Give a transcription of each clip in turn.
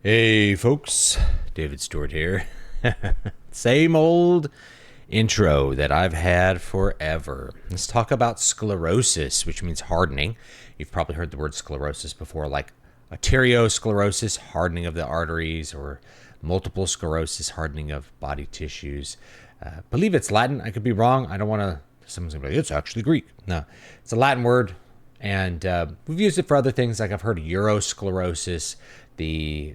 Hey folks, David Stewart here. Same old intro that I've had forever. Let's talk about sclerosis, which means hardening. You've probably heard the word sclerosis before, like arteriosclerosis, hardening of the arteries, or multiple sclerosis, hardening of body tissues. I believe it's Latin. I could be wrong. I don't want to. Someone's gonna be like, it's actually Greek. No, it's a Latin word, and we've used it for other things. Like I've heard eurosclerosis, the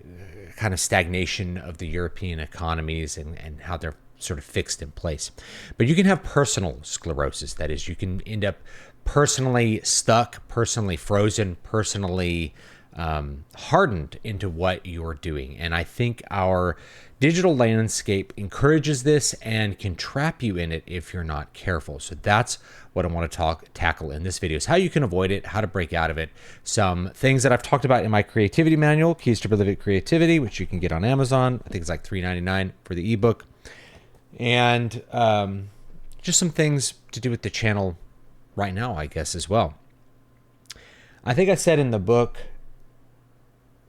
kind of stagnation of the European economies and how they're sort of fixed in place. But you can have personal sclerosis. That is, you can end up personally stuck, personally frozen, personally hardened into what you're doing. And I think our digital landscape encourages this and can trap you in it if you're not careful. So that's what I want to tackle in this video, is how you can avoid it, how to break out of it, some things that I've talked about in my creativity manual, Keys to Prolific Creativity, which you can get on Amazon. I think it's like $3.99 for the ebook. And just some things to do with the channel right now, I guess, as well. I think I said in the book,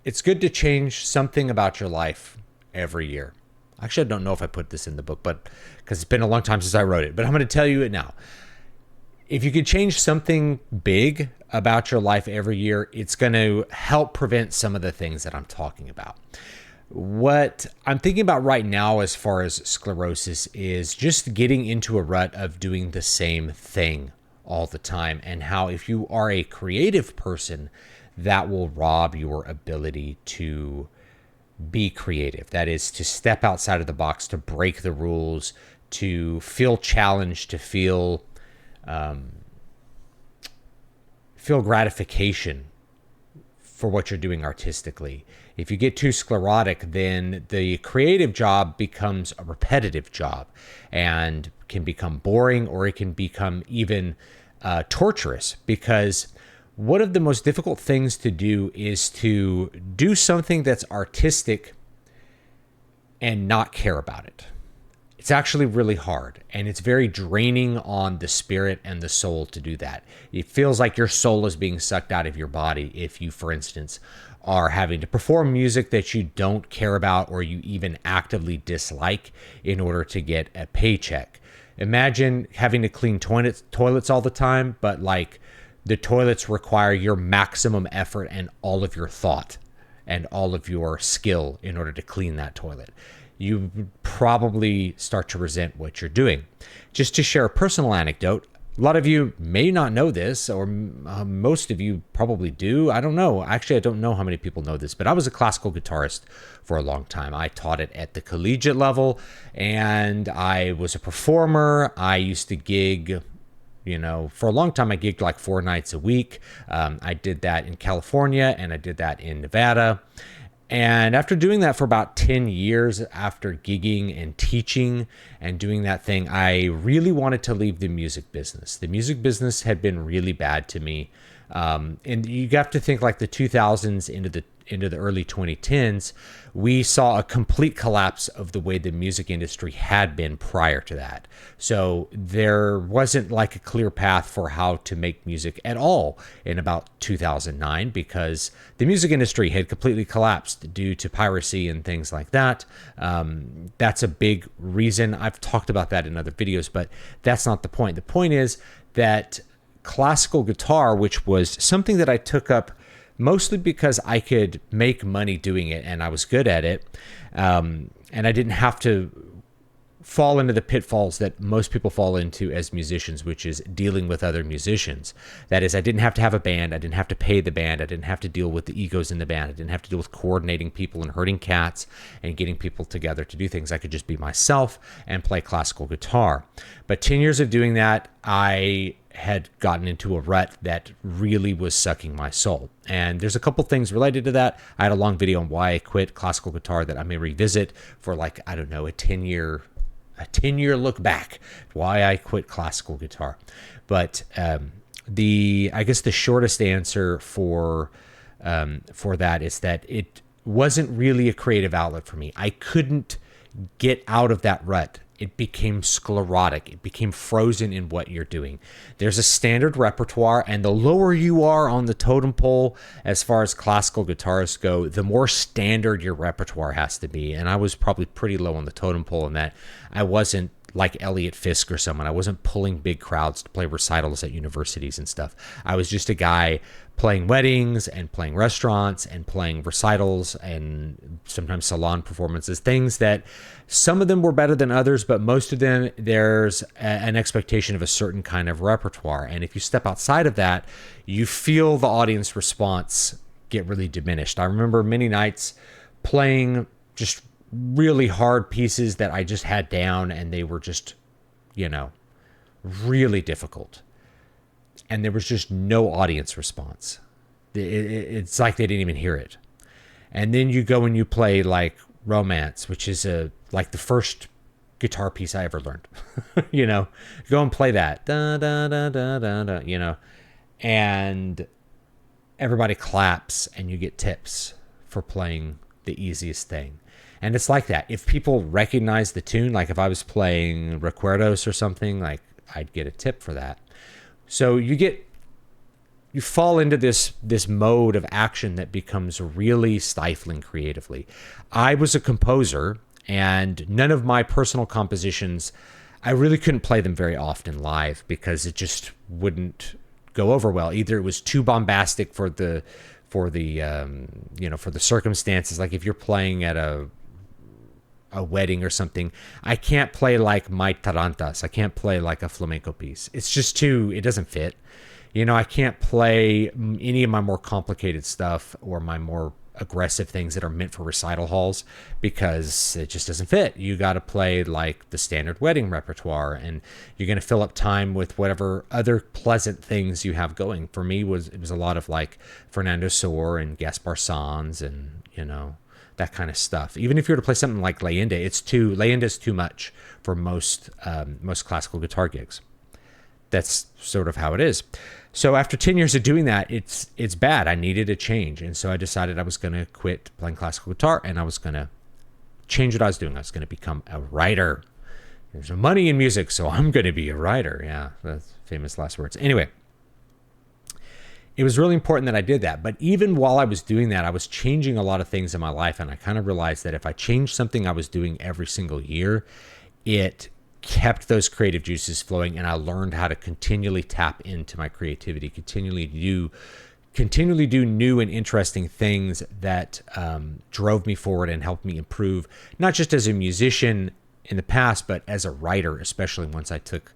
it's good to change something about your life every year. Actually, I don't know if I put this in the book, but because it's been a long time since I wrote it, but I'm going to tell you it now. If you could change something big about your life every year, it's going to help prevent some of the things that I'm talking about. What I'm thinking about right now as far as sclerosis is just getting into a rut of doing the same thing all the time, and how if you are a creative person, that will rob your ability to be creative. That is, to step outside of the box, to break the rules, to feel challenged, to feel gratification for what you're doing artistically. If you get too sclerotic, then the creative job becomes a repetitive job and can become boring, or it can become even torturous, because one of the most difficult things to do is to do something that's artistic and not care about it. It's actually really hard, and it's very draining on the spirit and the soul to do that. It feels like your soul is being sucked out of your body if you, for instance, are having to perform music that you don't care about or you even actively dislike in order to get a paycheck. Imagine having to clean toilets all the time, but like the toilets require your maximum effort and all of your thought and all of your skill in order to clean that toilet. You probably start to resent what you're doing. Just to share a personal anecdote, a lot of you may not know this, or most of you probably do. I don't know. Actually, I don't know how many people know this, but I was a classical guitarist for a long time. I taught it at the collegiate level, and I was a performer. I used to gig. For a long time, I gigged like 4 nights a week. I did that in California, and I did that in Nevada. And after doing that for about 10 years, after gigging and teaching and doing that thing, I really wanted to leave the music business. The music business had been really bad to me. And you have to think like the 2000s into the early 2010s, we saw a complete collapse of the way the music industry had been prior to that. So there wasn't like a clear path for how to make music at all in about 2009, because the music industry had completely collapsed due to piracy and things like that. That's a big reason. I've talked about that in other videos, but that's not the point. The point is that classical guitar, which was something that I took up mostly because I could make money doing it and I was good at it, and I didn't have to fall into the pitfalls that most people fall into as musicians, which is dealing with other musicians. That is, I didn't have to have a band. I didn't have to pay the band. I didn't have to deal with the egos in the band. I didn't have to deal with coordinating people and herding cats and getting people together to do things. I could just be myself and play classical guitar. But 10 years of doing that, I had gotten into a rut that really was sucking my soul. And there's a couple things related to that. I had a long video on why I quit classical guitar that I may revisit for like, I don't know, a 10-year look back, why I quit classical guitar. But I guess the shortest answer for that is that it wasn't really a creative outlet for me. I couldn't get out of that rut it became sclerotic. It became frozen in what you're doing. There's a standard repertoire, and the lower you are on the totem pole as far as classical guitarists go, the more standard your repertoire has to be. And I was probably pretty low on the totem pole in that I wasn't like Elliot Fisk or someone. I wasn't pulling big crowds to play recitals at universities and stuff. I was just a guy playing weddings and playing restaurants and playing recitals and sometimes salon performances, things that some of them were better than others, but most of them, there's an expectation of a certain kind of repertoire. And if you step outside of that, you feel the audience response get really diminished. I remember many nights playing just really hard pieces that I just had down, and they were just, really difficult. And there was just no audience response. It's like they didn't even hear it. And then you go and you play like Romance, which is like the first guitar piece I ever learned. Go and play that. Da, da, da, da, da, da, and everybody claps and you get tips for playing the easiest thing. And it's like that. If people recognize the tune, like if I was playing Recuerdos or something, like I'd get a tip for that. So you fall into this mode of action that becomes really stifling creatively. I was a composer, and none of my personal compositions, I really couldn't play them very often live because it just wouldn't go over well. Either it was too bombastic for the circumstances. Like if you're playing at a wedding or something, I can't play like My Tarantas. I can't play like a flamenco piece. It's just it doesn't fit. I can't play any of my more complicated stuff or my more aggressive things that are meant for recital halls because it just doesn't fit. You got to play like the standard wedding repertoire, and you're going to fill up time with whatever other pleasant things you have going. For me, it was a lot of like Fernando Sor and Gaspar Sanz and, that kind of stuff. Even if you were to play something like Leyenda, Leyenda's too much for most classical guitar gigs. That's sort of how it is. So after 10 years of doing that, it's bad. I needed a change. And so I decided I was going to quit playing classical guitar and I was going to change what I was doing. I was going to become a writer. There's no money in music, so I'm going to be a writer. Yeah, that's famous last words. Anyway, it was really important that I did that. But even while I was doing that, I was changing a lot of things in my life. And I kind of realized that if I changed something I was doing every single year, it kept those creative juices flowing. And I learned how to continually tap into my creativity, continually do new and interesting things that drove me forward and helped me improve, not just as a musician in the past, but as a writer, especially once I took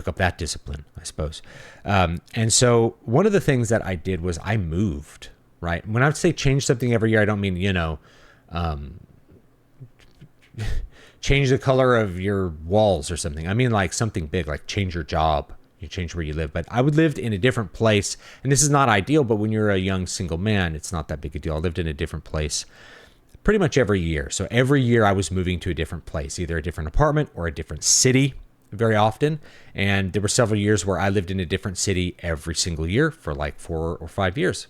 up that discipline, I suppose. And so one of the things that I did was I moved, right? When I would say change something every year, I don't mean, change the color of your walls or something. I mean like something big, like change your job, you change where you live. But I would live in a different place, and this is not ideal, but when you're a young single man, it's not that big a deal. I lived in a different place pretty much every year. So every year I was moving to a different place, either a different apartment or a different city very often. And there were several years where I lived in a different city every single year for like 4 or 5 years.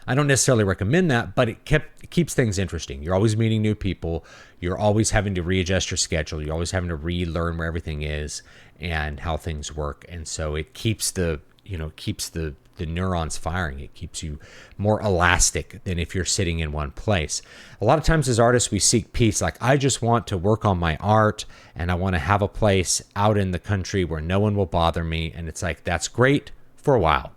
I don't necessarily recommend that, but it keeps things interesting. You're always meeting new people. You're always having to readjust your schedule. You're always having to relearn where everything is and how things work. And so it keeps the neurons firing. It keeps you more elastic than if you're sitting in one place. A lot of times as artists, we seek peace. Like, I just want to work on my art and I want to have a place out in the country where no one will bother me. And it's like, that's great for a while,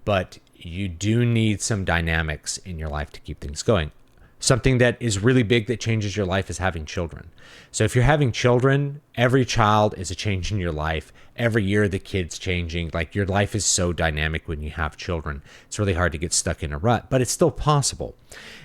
but you do need some dynamics in your life to keep things going. Something that is really big that changes your life is having children. So if you're having children, every child is a change in your life. Every year the kid's changing. Like, your life is so dynamic when you have children. It's really hard to get stuck in a rut, but it's still possible.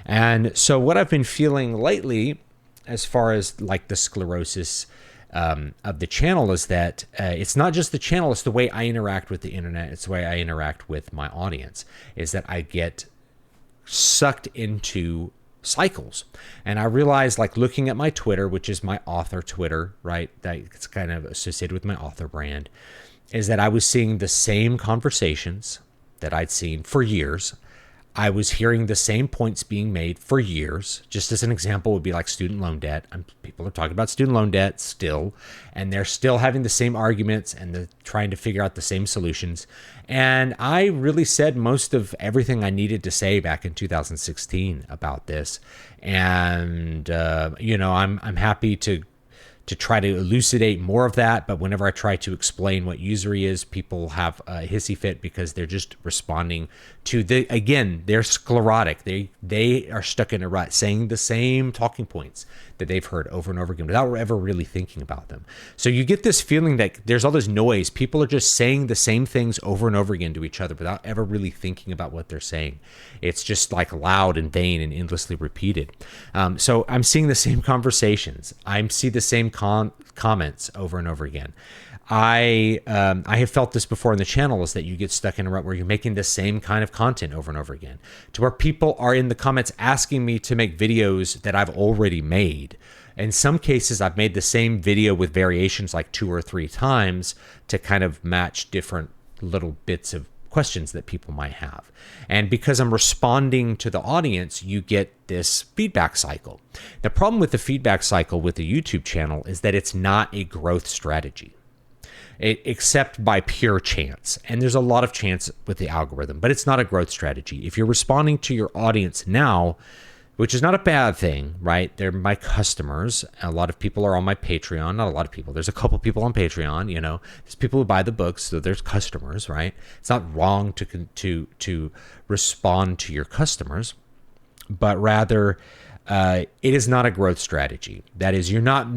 And so what I've been feeling lately, as far as like the sclerosis of the channel, is that it's not just the channel, it's the way I interact with the internet. It's the way I interact with my audience, is that I get sucked into cycles. And I realized, like, looking at my Twitter, which is my author Twitter, right? That's kind of associated with my author brand, is that I was seeing the same conversations that I'd seen for years. I was hearing the same points being made for years. Just as an example would be like student loan debt. People are talking about student loan debt still, and they're still having the same arguments and they're trying to figure out the same solutions. And I really said most of everything I needed to say back in 2016 about this. And, I'm happy to try to elucidate more of that. But whenever I try to explain what usury is, people have a hissy fit because they're just responding to they're sclerotic. They are stuck in a rut, saying the same talking points that they've heard over and over again without ever really thinking about them. So you get this feeling that there's all this noise. People are just saying the same things over and over again to each other without ever really thinking about what they're saying. It's just like loud and vain and endlessly repeated. So I'm seeing the same conversations. I see the same comments over and over again. I have felt this before in the channel, is that you get stuck in a rut where you're making the same kind of content over and over again, to where people are in the comments asking me to make videos that I've already made. In some cases, I've made the same video with variations like 2 or 3 times to kind of match different little bits of questions that people might have. And because I'm responding to the audience, you get this feedback cycle. The problem with the feedback cycle with the YouTube channel is that it's not a growth strategy, except by pure chance. And there's a lot of chance with the algorithm, but it's not a growth strategy. If you're responding to your audience now, which is not a bad thing, right? They're my customers. A lot of people are on my Patreon. Not a lot of people. There's a couple people on Patreon. There's people who buy the books, so there's customers, right? It's not wrong to respond to your customers, but rather it is not a growth strategy. That is, you're not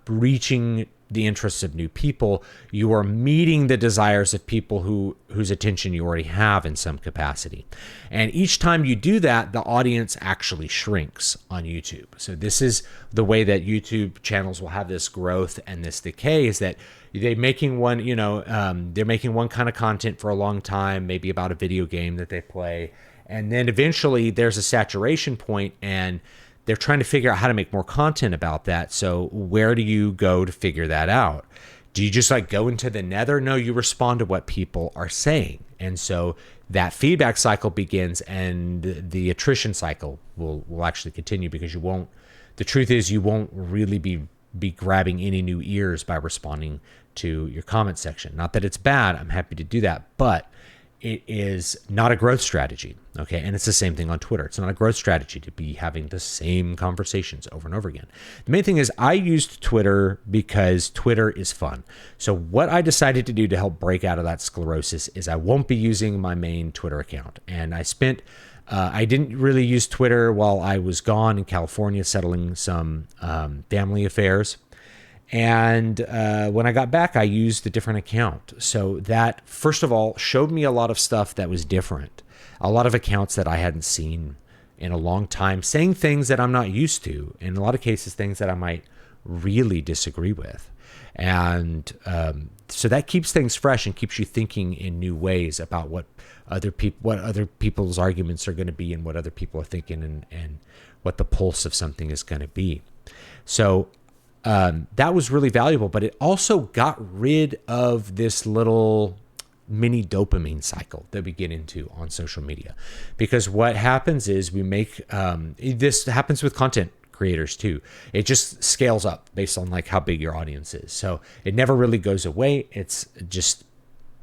reaching the interests of new people. You are meeting the desires of people whose attention you already have in some capacity. And each time you do that, the audience actually shrinks on YouTube. So this is the way that YouTube channels will have this growth and this decay, is that they're making one kind of content for a long time, maybe about a video game that they play. And then eventually there's a saturation point, and they're trying to figure out how to make more content about that. So where do you go to figure that out? Do you just go into the nether? No, you respond to what people are saying. And so that feedback cycle begins, and the attrition cycle will actually continue, because the truth is you won't really be grabbing any new ears by responding to your comment section. Not that it's bad. I'm happy to do that, but it is not a growth strategy. Okay. And it's the same thing on Twitter. It's not a growth strategy to be having the same conversations over and over again. The main thing is, I used Twitter because Twitter is fun. So what I decided to do to help break out of that sclerosis is I won't be using my main Twitter account. And I didn't really use Twitter while I was gone in California settling some family affairs. And when I got back, I used a different account. So that, first of all, showed me a lot of stuff that was different. A lot of accounts that I hadn't seen in a long time, saying things that I'm not used to. In a lot of cases, things that I might really disagree with. And so that keeps things fresh and keeps you thinking in new ways about what other people's arguments are going to be, and what other people are thinking, and what the pulse of something is going to be. So that was really valuable, but it also got rid of this little mini dopamine cycle that we get into on social media. Because what happens is we make, this happens with content creators too. It just scales up based on how big your audience is. So it never really goes away. It's just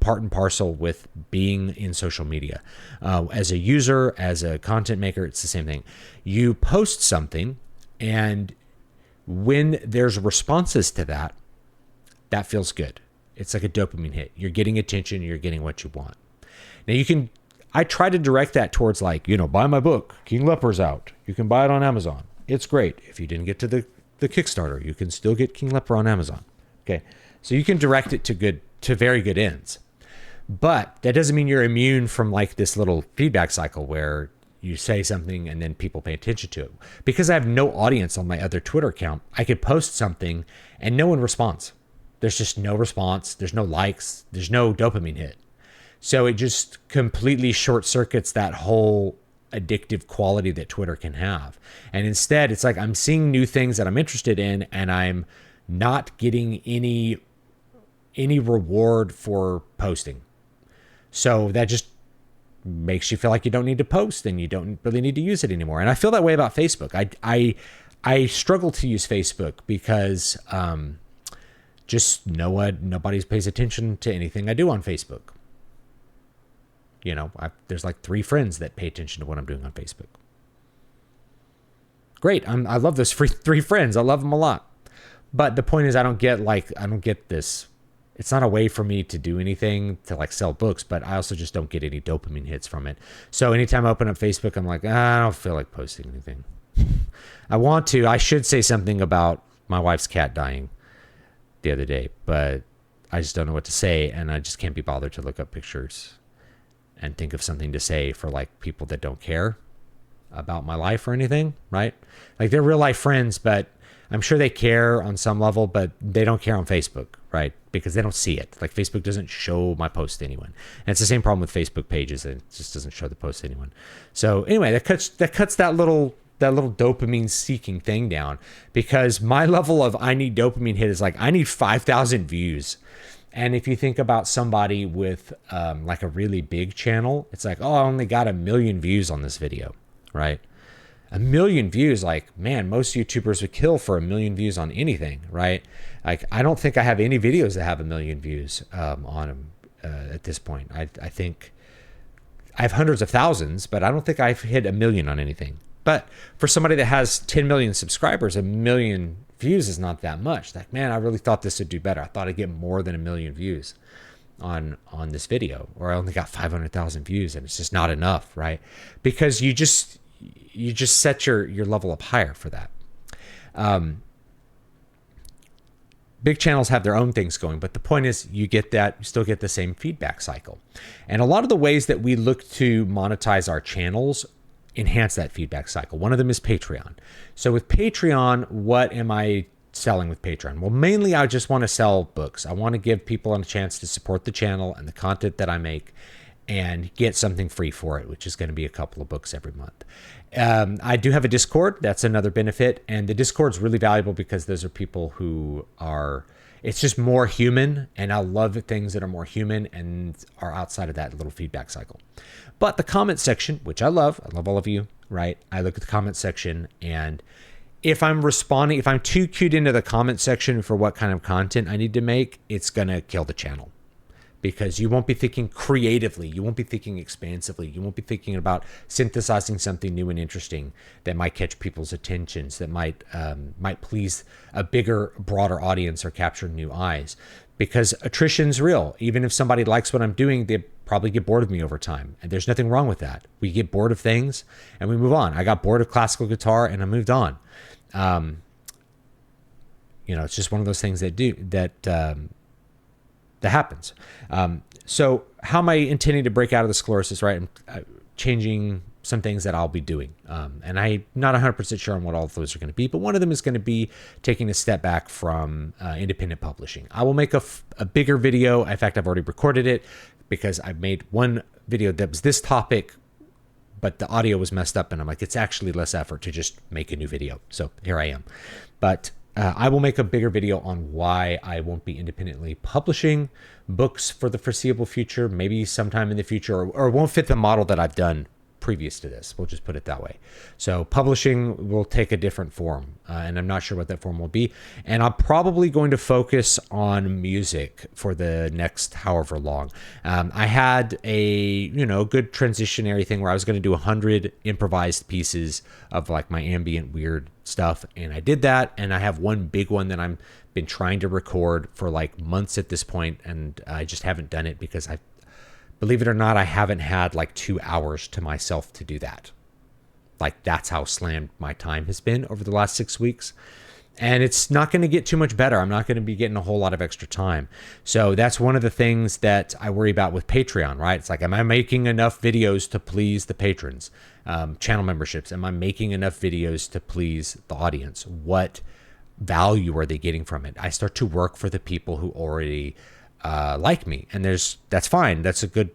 part and parcel with being in social media. As a user, as a content maker, it's the same thing. You post something, and when there's responses to that, that feels good. It's like a dopamine hit. You're getting attention, you're getting what you want. Now I try to direct that towards buy my book, King Leper's out. You can buy it on Amazon. It's great. If you didn't get to the Kickstarter, you can still get King Leper on Amazon. Okay. So you can direct it to very good ends. But that doesn't mean you're immune from this little feedback cycle where you say something and then people pay attention to it. Because I have no audience on my other Twitter account, I could post something and no one responds. There's just no response. There's no likes. There's no dopamine hit. So it just completely short circuits that whole addictive quality that Twitter can have. And instead, it's I'm seeing new things that I'm interested in, and I'm not getting any reward for posting. So that just makes you feel like you don't need to post and you don't really need to use it anymore. And I feel that way about Facebook. I struggle to use Facebook because just know what, nobody pays attention to anything I do on Facebook. You know, there's like 3 friends that pay attention to what I'm doing on Facebook. Great. I love those 3 friends. I love them a lot. But the point is, I don't get this. It's not a way for me to do anything to like sell books, but I also just don't get any dopamine hits from it. So anytime I open up Facebook, I'm like, I don't feel like posting anything. I should say something about my wife's cat dying the other day, but I just don't know what to say. And I just can't be bothered to look up pictures and think of something to say for like people that don't care about my life or anything, right? Like they're real life friends, but I'm sure they care on some level, but they don't care on Facebook, right? Because they don't see it. Like Facebook doesn't show my post to anyone. And it's the same problem with Facebook pages. It just doesn't show the post to anyone. So anyway, that cuts that little dopamine seeking thing down, because my level of I need dopamine hit is like, I need 5,000 views. And if you think about somebody with like a really big channel, it's like, oh, I only got 1 million views on this video, right? 1 million views, like, man, most YouTubers would kill for 1 million views on anything, right? Like, I don't think I have any videos that have 1 million views on them at this point. I think I have hundreds of thousands, but I don't think I've hit 1 million on anything. But for somebody that has 10 million subscribers, 1 million views is not that much. Like, man, I really thought this would do better. I thought I'd get more than 1 million views on this video, or I only got 500,000 views, and it's just not enough, right? Because you just set your level up higher for that. Big channels have their own things going, but the point is you still get the same feedback cycle. And a lot of the ways that we look to monetize our channels enhance that feedback cycle. One of them is Patreon. So with Patreon, what am I selling with Patreon? Well, mainly I just want to sell books. I want to give people a chance to support the channel and the content that I make and get something free for it, which is going to be a couple of books every month. I do have a Discord. That's another benefit. And the Discord is really valuable because those are people who it's just more human. And I love things that are more human and are outside of that little feedback cycle. But the comment section, which I love all of you, right? I look at the comment section, and if I'm too cued into the comment section for what kind of content I need to make, it's going to kill the channel. Because you won't be thinking creatively, you won't be thinking expansively, you won't be thinking about synthesizing something new and interesting that might catch people's attentions, that might please a bigger, broader audience or capture new eyes. Because attrition's real. Even if somebody likes what I'm doing, they probably get bored of me over time. And there's nothing wrong with that. We get bored of things and we move on. I got bored of classical guitar and I moved on. It's just one of those things that happens. So how am I intending to break out of the sclerosis, right? I'm changing some things that I'll be doing. And I'm not 100% sure on what all of those are going to be, but one of them is going to be taking a step back from independent publishing. I will make a bigger video. In fact, I've already recorded it because I made one video that was this topic, but the audio was messed up, and I'm like, it's actually less effort to just make a new video. So here I am. But I will make a bigger video on why I won't be independently publishing books for the foreseeable future, maybe sometime in the future, or won't fit the model that I've done previous to this. We'll just put it that way. So publishing will take a different form, and I'm not sure what that form will be. And I'm probably going to focus on music for the next however long. I had a good transitionary thing where I was going to do 100 improvised pieces of like my ambient weird stuff, and I did that. And I have one big one that I'm been trying to record for like months at this point, and I just haven't done it because believe it or not, I haven't had like 2 hours to myself to do that. Like that's how slammed my time has been over the last 6 weeks. And it's not going to get too much better. I'm not going to be getting a whole lot of extra time. So that's one of the things that I worry about with Patreon, right? It's like, am I making enough videos to please the patrons? Channel memberships, am I making enough videos to please the audience? What value are they getting from it? I start to work for the people who already like me, and that's fine. It's good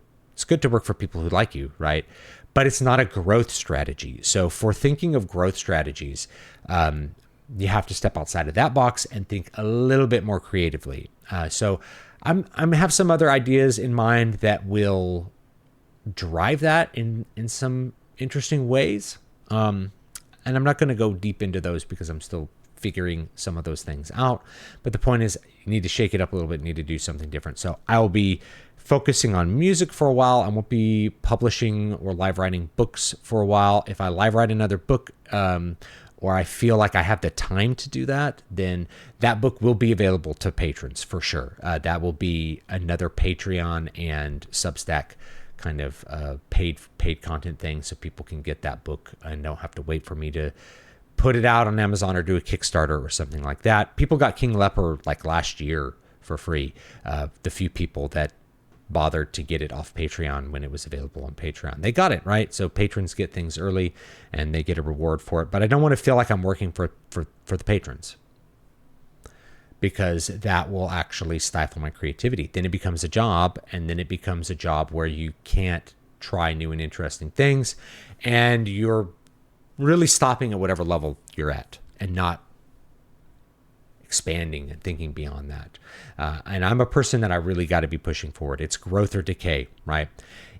to work for people who like you, right? But it's not a growth strategy. So for thinking of growth strategies, you have to step outside of that box and think a little bit more creatively. So I'm have some other ideas in mind that will drive that in some interesting ways. And I'm not going to go deep into those because I'm still figuring some of those things out. But the point is, you need to shake it up a little bit, need to do something different. So I will be focusing on music for a while. I won't be publishing or live writing books for a while. If I live write another book, or I feel like I have the time to do that, then that book will be available to patrons for sure. That will be another Patreon and Substack kind of paid content thing, so people can get that book and don't have to wait for me to put it out on Amazon or do a Kickstarter or something like that. People got King Leper like last year for free. The few people that bothered to get it off Patreon when it was available on Patreon, they got it, right? So patrons get things early and they get a reward for it. But I don't want to feel like I'm working for the patrons, because that will actually stifle my creativity. Then it becomes a job, and then it becomes a job where you can't try new and interesting things, and you're really stopping at whatever level you're at and not expanding and thinking beyond that. And I'm a person that I really got to be pushing forward. It's growth or decay, right?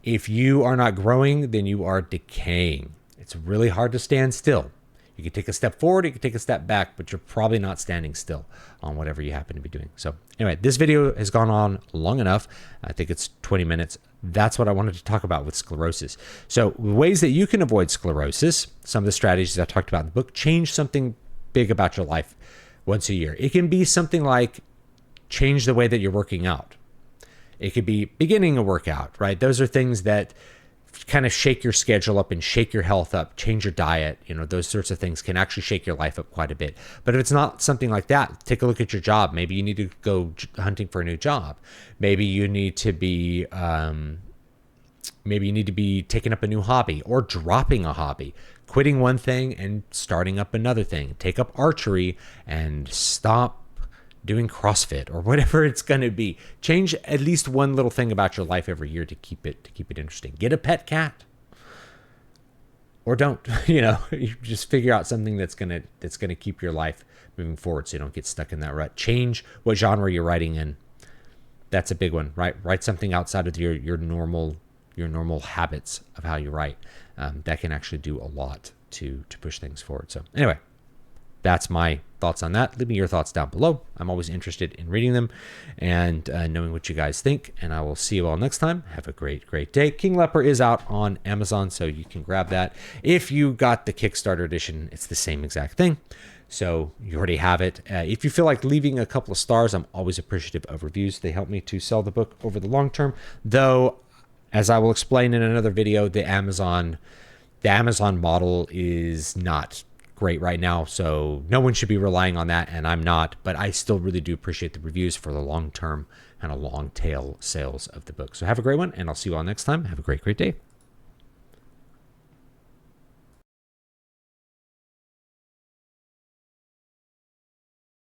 If you are not growing, then you are decaying. It's really hard to stand still. You can take a step forward, you can take a step back, but you're probably not standing still on whatever you happen to be doing. So anyway, this video has gone on long enough. I think it's 20 minutes. That's what I wanted to talk about with sclerosis. So ways that you can avoid sclerosis, some of the strategies I talked about in the book. Change something big about your life once a year. It can be something like change the way that you're working out. It could be beginning a workout, right? Those are things that kind of shake your schedule up and shake your health up, change your diet. Those sorts of things can actually shake your life up quite a bit. But if it's not something like that, take a look at your job. Maybe you need to go hunting for a new job. Maybe you need to be taking up a new hobby or dropping a hobby, quitting one thing and starting up another thing. Take up archery and stop doing CrossFit or whatever it's going to be. Change at least one little thing about your life every year to keep it interesting. Get a pet cat, or don't. You just figure out something that's going to keep your life moving forward, so you don't get stuck in that rut. Change what genre you're writing in. That's a big one, right? Write something outside of your normal habits of how you write. That can actually do a lot to push things forward. So anyway, that's my thoughts on that. Leave me your thoughts down below. I'm always interested in reading them and knowing what you guys think. And I will see you all next time. Have a great day. King Leper is out on Amazon, so you can grab that. If you got the Kickstarter edition, it's the same exact thing. So you already have it. If you feel like leaving a couple of stars, I'm always appreciative of reviews. They help me to sell the book over the long term. Though, as I will explain in another video, the Amazon model is not great right now, so no one should be relying on that, and I'm not, but I still really do appreciate the reviews for the long term and a long tail sales of the book. So have a great one, and I'll see you all next time. Have a great day.